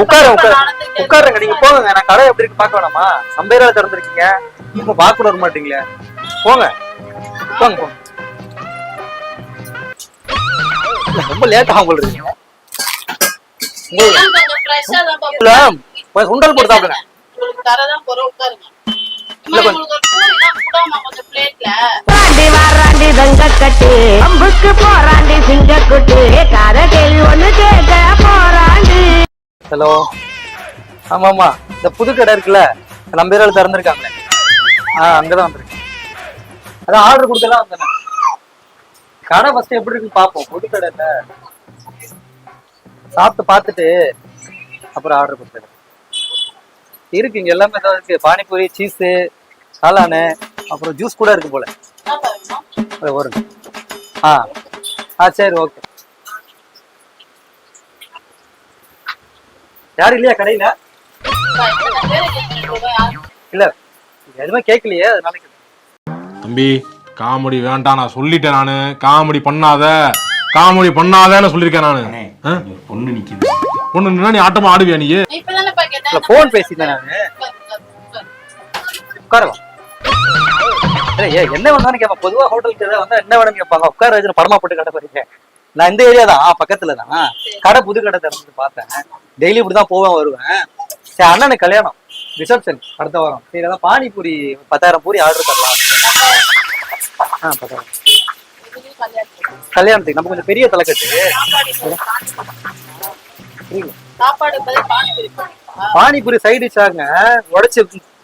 உட்காருங்க. நீங்க போங்க. நான் கடை எப்படி இருக்கு பாக்க வேணாமா? சம்பேரால திறந்துருக்கீங்க, இப்ப பாக்க வர மாட்டீங்களே. போங்க போங்க போங்க. ரொம்ப லேட் ஆகும் போல இருக்கீங்க. சுண்டல் போட்டு சாப்பிடுங்க. ஹலோ, ஆமா ஆமா, இந்த புது கடை இருக்குல்ல, நம்ம பேரால திறந்துருக்காங்களே, அங்கதான் வந்திருக்கேன். அதான் ஆர்டர் கொடுக்கலாம் வந்தேன். கடை ஃபர்ஸ்ட் எப்படி இருக்குன்னு பாப்போம். புது கடை இல்ல, சாப்பிட்டு பார்த்துட்டு அப்புறம் ஆர்டர் கொடுத்துருக்கேன். இருக்கு இங்க எல்லாமே ஏதாவது இருக்கு. பானிபூரி, சீஸ், காளானு, அப்புறம் ஜூஸ் கூட இருக்கு போல. வருங்க. சரி, ஓகே. யாரும் இல்லையா கடையில? இல்ல, எதுவுமே கேட்கலையே, அதனால. தம்பி, காமெடி வேண்டாம், நான் சொல்லிட்டேன். நானு காமெடி பண்ணாதன்னு சொல்லிருக்கேன் நானு. பொண்ணு நிக்குது. பொண்ணு நின்னா நீ ஆட்டமா ஆடுவியா? நீ போன் பேசிட்டேன் நானு. உட்காரலாம். என்ன வேணாலும் கேட்பேன். பொதுவா ஹோட்டலுக்கு ஏதாவது வந்தா என்ன வேணும்னு கேட்பாங்க. உட்கார வச்சு படமா போட்டு கடை போறீங்க. நான் இந்த ஏரியா தான், பக்கத்துல தான் கடை. புது கடை திறந்து பார்த்தேன். டெய்லி இப்படிதான் போவேன் வருவேன். சரி, அண்ணனுக்கு கல்யாணம், ரிசப்ஷன் அடுத்த வாரம். சரி, அதான் பானிபூரி 10,000 பூரி ஆர்டர் தரலாம். 10,000 கல்யாணத்துக்கு நம்ம கொஞ்சம் பெரிய தலைக்கட்டு. பானிபூரி சைடு டிஷ் ஆகுங்க. உடைச்சு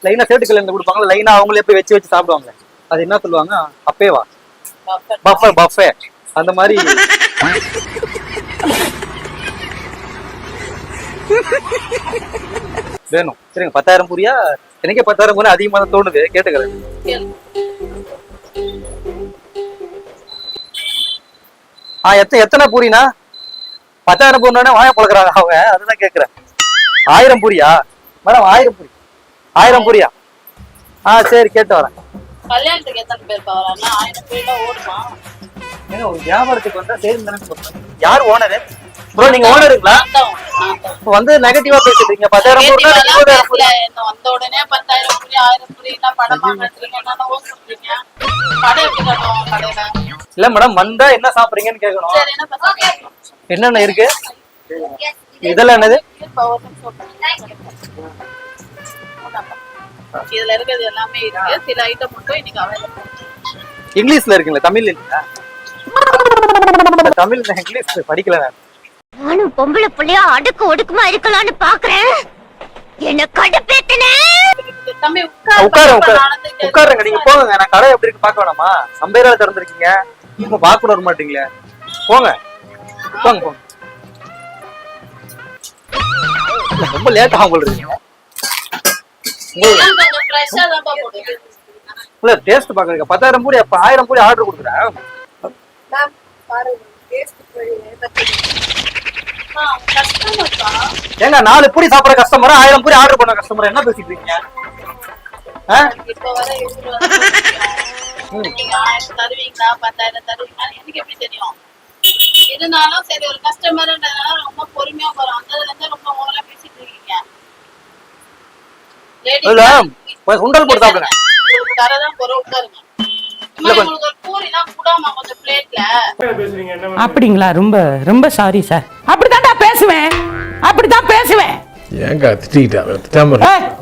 லைனா சேட்டு கல்யாணம் கொடுப்பாங்களா, லைனா அவங்களே போய் வச்சு வச்சு சாப்பிடுவாங்க. அது என்ன சொல்லுவாங்க, அப்பேவா, பஃபே அந்த மாதிரி. வேணும். சரிங்க, 10,000 பூரியா? எனக்கே 10,000 பூரி அதிகமா தான் தோணுது, கேட்டுக்கிறேன். எத்தனை பூரினா? 10,000 பூரினா வாய பழக்கிறாங்க அவங்க, அதுதான் கேக்குறேன். 1000 பூரியா மேடம்? 1000 பூரி. 1000 பூரியா? சரி, கேட்டு வரேன். கல்யாணத்துக்கு எத்தனை பேர் வராங்க? 1000 பூரில ஓடுமா? ஏங்க, ஒரு வியாபாரத்துக்கு வந்தா சரி தானே சொல்றேன். யார் ஓனரு? ப்ரோ, நீங்க ஓனருங்களா? வந்து நெகட்டிவா பேசிட்டீங்க. 10,000 பூரினா வந்த உடனே 10,000 பூரி 1000 பூரினா படமா கட்டுறீங்க. என்னன்னா ஓசுறீங்க. கடை எப்படி கட்டுவோம் கடையில? இல்ல மேடம், வந்தா என்ன சாப்பிடுறீங்கன்னு கேட்கணும். என்னென்ன இருக்கு? இதெல்லாம் என்னது? இதுல இருக்கிறது எல்லாமே இருக்கு. சில ஐட்டம் மட்டும் இன்னைக்கு அவைலபிள். இங்கிலீஷ்ல இருக்குங்களா, தமிழ் இல்லையா? தமிழ், இங்கிலீஷ் படிக்கல நான். நானும் பொம்பளை புள்ளையா அடுக்கு ஒடுக்குமா இருக்கலாம்னு பாக்குறேன். என்ன கடுப்பேத்தனே. உட்காருங்க. நீங்க போங்க. நான் கடை எப்படி இருக்கு பாக்க வேணாமா? சம்பேரால திறந்துருக்கீங்க, இப்ப பாக்க வர மாட்டீங்களே. போங்க போங்க போங்க. ரொம்ப லேட் ஆகும் போல இருக்கீங்க. டேஸ்ட் பாக்குறீங்க. 10,000 பூரி அப்ப 1000 பூரி ஆர்டர் கொடுக்குறேன். ஏங்க, 4 பூரி சாப்பிடுற கஸ்டமர் 1000 பூரி ஆர்டர் பண்ண கஸ்டமர் என்ன பேசிட்டு இருக்கீங்க? தருவீங்களா 10,000 தருவீங்களா எனக்கு எப்படி தெரியும்? இருந்தாலும் சரி, ஒரு கஸ்டமர்ன்றதுனால ரொம்ப பொறுமையா போறோம். அதுல இருந்து ரொம்ப ஓவரா பேசிட்டு இருக்கீங்க. சுண்டல் போட்டு சாப்பிடுங்க. தரதான் போற உட்காருங்க. அப்படிங்களா? ரொம்ப ரொம்ப சாரி சார். அப்படிதான் பேசுவேன். ஏங்க திட்டிட்டா?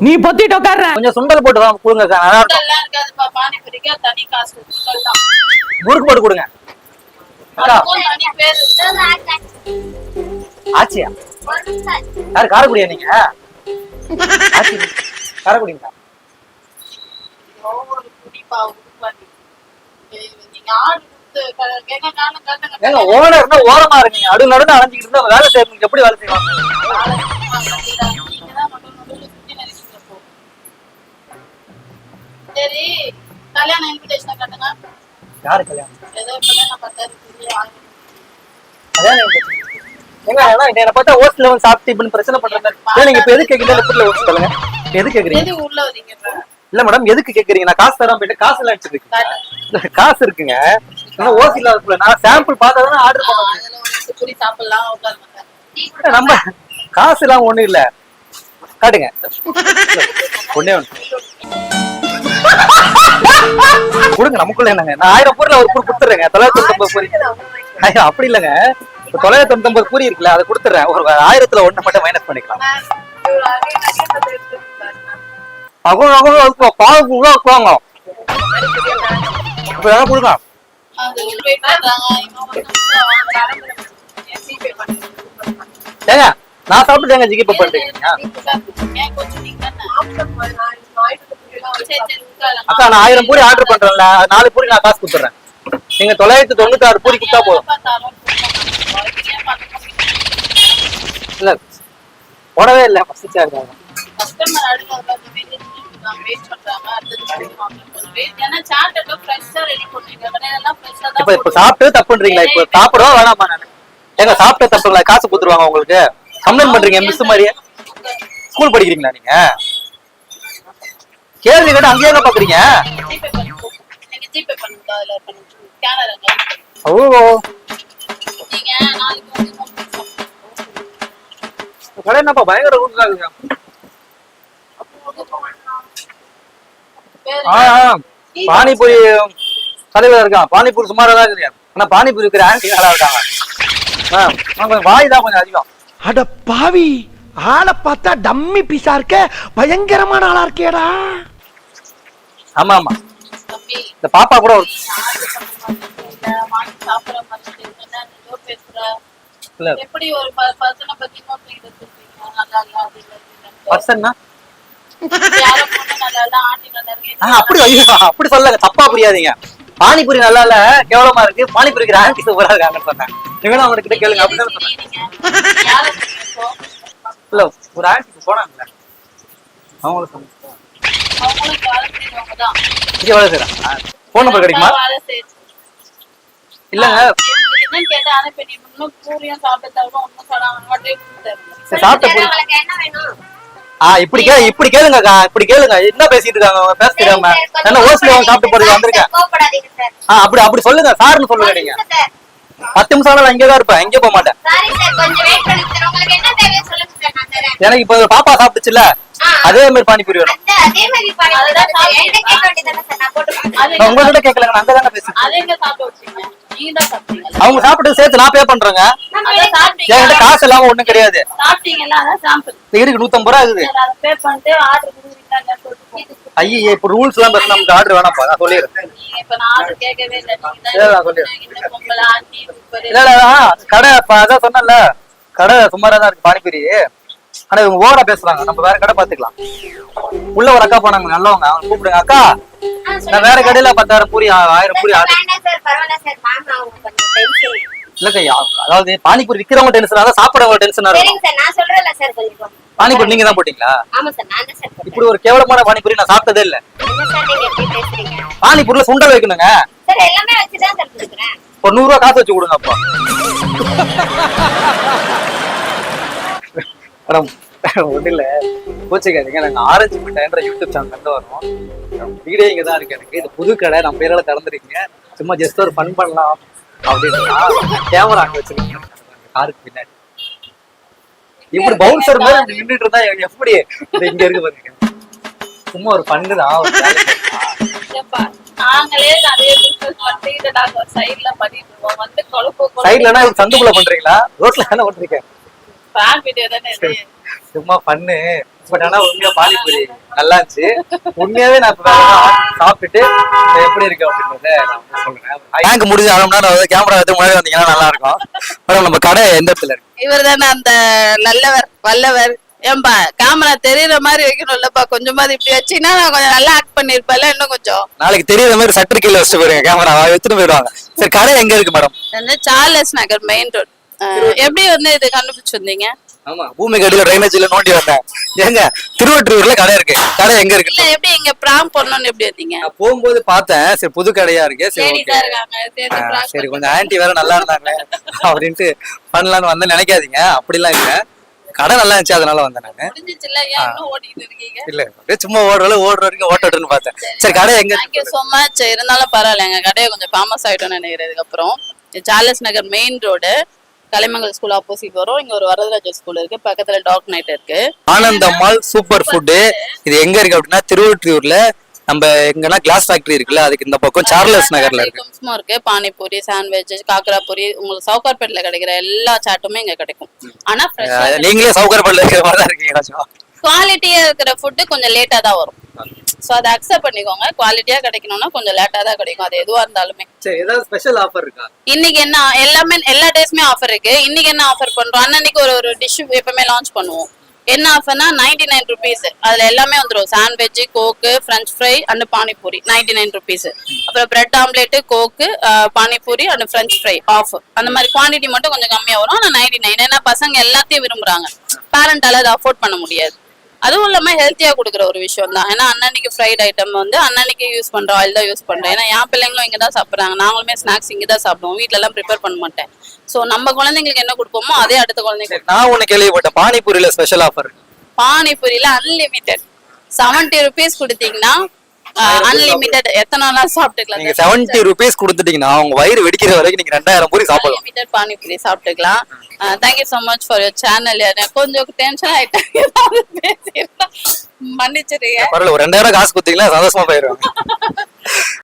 நீ பொத்திட்டு உட்கார்ற. கொஞ்சம் சுண்டல் போட்டு கொடுங்க சார். பானிபூரிக்கு தனி காசு. முறுக்கு போட்டு கொடுங்க. ஆச்சியா? யாரு? காரைக்குடியா நீங்க? காரைக்குடிங்களா? ஓனர்னா ஓரமா இருக்கீங்க. அடு நடுன்னு அலைஞ்சிட்டு இருந்தா வேலை செய்யறதுக்கு எப்படி வேலை செய்வாங்க? சரி, கல்யாண இன்விடேஷன் கட்டுங்க. யாரு கல்யாணம்? ஏதோ கல்யாணம் 10,000 என்ன பார்த்தா ஹோஸ்டல்ல வந்து சாப்பிட்டு இப்படி பிரச்சனை பண்றாங்க. நீங்க இப்ப எதுக்கு கேக்குறீங்க? புரியல, ஹோஸ்டல் சொல்லுங்க. எதுக்கு கேக்குறீங்க? உள்ள வரீங்க? இல்ல மேடம், எதுக்கு கேக்குறீங்க? நான் காசு தராம போயிட்டு காசு எல்லாம் வச்சிருக்கேன். காசு இருக்குங்க. ஆனா ஓசி இல்லாத நான் சாம்பிள் பார்த்தா தானே ஆர்டர் பண்ணுவேன். சாப்பிடலாம். நம்ம காசு எல்லாம் ஒண்ணும் இல்ல, காட்டுங்க. ஒண்ணே ஒண்ணு கொடுங்க, நமக்குள்ள என்னங்க. நான் 1000 பூரில ஒரு பூரி கொடுத்துறேங்க. 999 பூரி. ஐயோ அப்படி இல்லைங்க, 999 பூரி இருக்குல்ல, அதை கொடுத்துறேன். ஒரு 1000த்துல ஒண்ணு மட்டும் மைனஸ் பண்ணிக்கலாம். அவங்க பால் கூட வாங்க இப்ப எதாவது கொடுங்க. ஏங்க நான் சாப்பிட்டுங்க, ஜிகிப்ப பண்றீங்க. அக்கா நான் 1000 பூரி ஆர்டர் பண்றேன்ல, 4 பூரி நான் காசு கொடுத்துறேன். நீங்க 996 பூரி கொடுத்தா போதும். இல்ல போடவே இல்ல, பசிச்சா இருக்காங்க. இப்ப சாப்பிட்டு தப்புன்றீங்களா? இப்ப சாப்பிடவா வேணாமா? நானு ஏங்க சாப்பிட்ட தப்புங்களா? காசு கொடுத்துருவாங்க உங்களுக்கு. கம்ப்ளைண்ட் பண்றீங்க மிஸ் மாதிரியே. ஸ்கூல் படிக்கிறீங்களா நீங்க? கேள்வி கேட்டு அங்கேயே பாக்குறீங்க. ஓ கடை என்னப்பா பயங்கர ரூல்ஸ் ஆகுங்க. பானிபூரி தலைவர் இருக்கான். பானிபூரி சுமாரா தான் இருக்கு. ஆனா பானிபூரி இருக்கிற ஆன்டி நல்லா இருக்காங்க. வாய் தான் கொஞ்சம் அதிகம். அட பாவி, ஆளை பார்த்தா டம்மி பீஸா இருக்க, பயங்கரமான ஆளா இருக்கேடா. ஆமா ஆமா, இந்த பாப்பா கூட எப்படி ஒரு பர்சனை பத்தி அப்படி அப்படி சொல்லுங்க, தப்பா புரியாதீங்க. பானிபூரி நல்லா இல்ல, கேவலமா இருக்கு. பானிபூரிக்கு ஆன்டி சூப்பரா இருக்காங்கன்னு சொன்னேன். நீங்களும் அவங்க கிட்ட கேளுங்க. அப்படிதான் சொன்னேன். இல்ல ஒரு ஆன்டிக்கு போனாங்கல்ல, அவங்களுக்கு சொன்னேன். போன் நம்பர் கிடைக்குமா? இல்லங்க இப்படி கேளுங்கக்கா, இப்படி கேளுங்க. என்ன பேசிட்டு இருக்காங்க? பேசிட்டாம என்ன ஓசில சாப்பிட்டு போறது வந்திருக்கேன். அப்படி அப்படி சொல்லுங்க, சார்னு சொல்லுங்க. நீங்க 10 நிமிஷம் இங்கதான் இருப்பேன், எங்க போக மாட்டேன். எனக்கு இப்ப பாப்பா சாப்பிட்டுச்சுல, அதே மாதிரி பானிபூரி வேணும். உங்ககிட்ட கேட்கலங்க, நான் அங்கதானே பேசுறேன். அவங்க சாப்பிட்டு சேர்த்து நான் பே பண்றேங்க. என்கிட்ட காசு இல்லாம ஒண்ணும் கிடையாது. இருக்கு 150 ரூபா இருக்குது. ஐயே இப்ப ரூல்ஸ் எல்லாம் பேச நமக்கு ஆர்டர் வேணாப்பா, நான் சொல்லிடுறேன். இல்ல கடை அதான் சொன்னல, கடை சுமாரா தான் இருக்கு பானிபூரி. ஆனா இவங்க ஓவரா பேசுறாங்க. நம்ம வேற கடை பாத்துக்கலாம். உள்ள ஒரு அக்கா போனாங்க, நல்லவங்க. அவங்க கூப்பிடுங்க. அக்கா நான் வேற கடையில 10,000 பூரி 1000 பூரி ஆர்டர். இல்லக்கா, அதாவது பானிபூரி விக்கிறவங்க டென்ஷன் ஆனா சாப்பிடறவங்க டென்ஷன் ஆகும். பானிபூரி நீங்க தான் போட்டீங்களா? இப்படி ஒரு கேவலமான பானிபூரி நான் சாப்பிட்டதே இல்ல. பானிபூரில சுண்டல் வைக்கணுங்க. ஒரு 100 ரூபா காசு வச்சு கொடுங்க. அப்பா ஒண்ணு இல்ல, கோச்சிக்காதீங்க. நாங்க ஆரஞ்சு மிட்டாய்ன்ற யூடியூப் சேனல் கண்டு வரோம். வீடியோ இங்கதான் இருக்கு. எனக்கு இது புது கடை, நம்ம பேரால திறந்துருக்கீங்க. சும்மா ஜஸ்ட் ஒரு ஃபன் பண்ணலாம் அப்படின்னு கேமரா அங்க வச்சிருக்கீங்க காருக்கு பின்னாடி. இப்படி பவுன்சர் மாதிரி நின்றுட்டு இருந்தா எப்படி இங்க இருக்கு பாருங்க. சும்மா ஒரு பண்ணுதான். சைட்லனா சந்துக்குள்ள பண்றீங்களா? ரோட்ல தானே பண்றீங்க? சும்மா பண்ணு. பட் ஆனா உண்மையா பானிபூரி நல்லா இருந்துச்சு. உண்மையாவே நான் சாப்பிட்டுட்டு எப்படி இருக்கு அப்படின்றத சொல்றேன். பேங்க் முடிஞ்சு 1/2 மணி நேரம் கேமரா எடுத்து முன்னாடி வந்தீங்கன்னா நல்லா இருக்கும். மேடம் நம்ம கடை எந்த இடத்துல இருக்கு? இவர் தானே அந்த நல்லவர் வல்லவர். ஏன்பா கேமரா தெரியற மாதிரி வைக்கணும்லப்பா, கொஞ்சமாவது இப்படி வச்சீங்கன்னா நான் கொஞ்சம் நல்லா ஆக்ட் பண்ணிருப்பேன்ல. இன்னும் கொஞ்சம் நாளைக்கு தெரியற மாதிரி சட்டர் கீழே வச்சுட்டு போயிருங்க, கேமரா எடுத்துட்டு போயிடுவாங்க. சரி கடை எங்க இருக்கு மேடம்? சார்லஸ் நகர் மெயின் ரோட். எப்படி இது கண்டுபிடிச்சு வந்தீங்க? ஆமா, பூமிக்கு அடியில டிரைனேஜ்ல நோண்டி வந்தேன். எங்க திருவொற்றியூர்ல கடை இருக்கு. கடை எங்க இருக்கு? இல்ல எப்படி இங்க பிராம் பண்ணனும் எப்படி வந்தீங்க? நான் போகும்போது பார்த்தேன். சரி புது கடையா இருக்கு. சரி சரி கொஞ்சம் ஆன்ட்டி வேற நல்லா இருந்தாங்க அப்படின்ட்டு பண்ணலான்னு வந்து நினைக்காதீங்க. அப்படிலாம் இல்ல, கடை நல்லா இருந்துச்சு அதனால வந்தேன் நானு. இல்ல சும்மா ஓடுற வரைக்கும் ஓட்டுன்னு பார்த்தேன். சரி கடை எங்க? சும்மா இருந்தாலும் பரவாயில்ல, எங்க கடையை கொஞ்சம் ஃபேமஸ் ஆயிட்டோம்னு நினைக்கிறேன். இதுக்கப்புறம் சார்லஸ் நகர் மெயின் ரோடு கலைமங்கல் ஸ்கூல் ஆப்போசிட் வரும். இங்க ஒரு வரதராஜ ஸ்கூல் இருக்கு, பக்கத்துல டாக் நைட் இருக்கு. ஆனந்தம்மாள் சூப்பர் ஃபுட் இது எங்க இருக்கு அப்படின்னா திருவொற்றியூர்ல நம்ம எங்கன்னா கிளாஸ் ஃபேக்டரி இருக்குல்ல அதுக்கு இந்த பக்கம் சார்லஸ் நகர்ல இருக்கு. ஐட்டம்ஸும் இருக்கு, பானிபூரி, சாண்ட்விச், காக்கரா பூரி, உங்களுக்கு சவுகார்பேட்ல கிடைக்கிற எல்லா சாட்டுமே இங்க கிடைக்கும். ஆனா நீங்களே சவுகார்பேட்ல இருக்கிற மாதிரி தான் இருக்கீங்க. குவாலிட்டியா இருக்கிற ஃபுட்டு கொஞ்சம் லேட்டா தான் வரும். சோ அதை அக்செப்ட் பண்ணிக்கோங்க. குவாலிட்டியா கிடைக்கணும்னா கொஞ்சம் லேட்டா தான் கிடைக்கும், அது எதுவா இருந்தாலுமே. சரி, ஏதாவது ஸ்பெஷல் ஆஃபர் இருக்கா? இன்னைக்கு என்ன எல்லாமே எல்லா டேஸ்மே ஆஃபர் இருக்கு. இன்னைக்கு என்ன ஆஃபர் பண்றோம், அன்னைக்கு ஒரு டிஷ் எப்பவுமே லான்ச் பண்ணுவோம். என்ன ஆஃபர்னா 99 rupees. அதுல எல்லாமே வந்துடும். Sandwich, coke, French fry and panipuri 99 rupees. அப்புறம் bread omelette, coke, panipuri and French fry half. அந்த மாதிரி குவான்டிட்டி மட்டும் கொஞ்சம் கம்மியா வரும். ஆனா 99. ஏன்னா பசங்க எல்லாத்தையும் விரும்புறாங்க, பேரண்டால அதை அஃபோர்ட் பண்ண முடியாது. அதுவும் இல்லாம ஹெல்த்தியா கொடுக்குற ஒரு விஷயம் தான். ஏன்னா அன்னன்னைக்கு ஃப்ரைட் ஐட்டம் வந்து அன்னன்னைக்கு யூஸ் பண்ற ஆயில் தான் யூஸ் பண்றேன். ஏன்னா என் பிள்ளைங்களும் இங்க தான் சாப்பிடுறாங்க, நாங்களுமே ஸ்நாக்ஸ் இங்க தான் சாப்பிடுவோம், வீட்ல எல்லாம் ப்ரிப்பேர் பண்ண மாட்டேன். சோ நம்ம குழந்தைங்களுக்கு என்ன கொடுப்போமோ அதே அடுத்த குழந்தைங்களுக்கு. நான் ஒண்ணு கேள்விப்பட்டேன், பானிபூரியில ஸ்பெஷல் ஆஃபர். பானிபூரியில அன்லிமிட்டெட் 70 rupees கொடுத்தீங்கன்னா அன்லிமிட்டெட் எத்தனை நாள் சாப்பிட்டுக்கலாம். நீங்க 70 rupees கொடுத்துட்டீங்கன்னா உங்க வயிறு வெடிக்கிற வரைக்கும் நீங்க 2000 பூரி சாப்பிடலாம். அன்லிமிட்டெட் பானிபூரி சாப்பிட்டுக்கலாம். Thank you so much for your channel. கொஞ்சம் டென்ஷன் ஆயிட்டேன், மன்னிச்சிருங்க. பரவாயில்ல, ஒரு 2000 காசு கொடுத்தீங்கன்னா சந்தோஷமா போயிருவாங்க.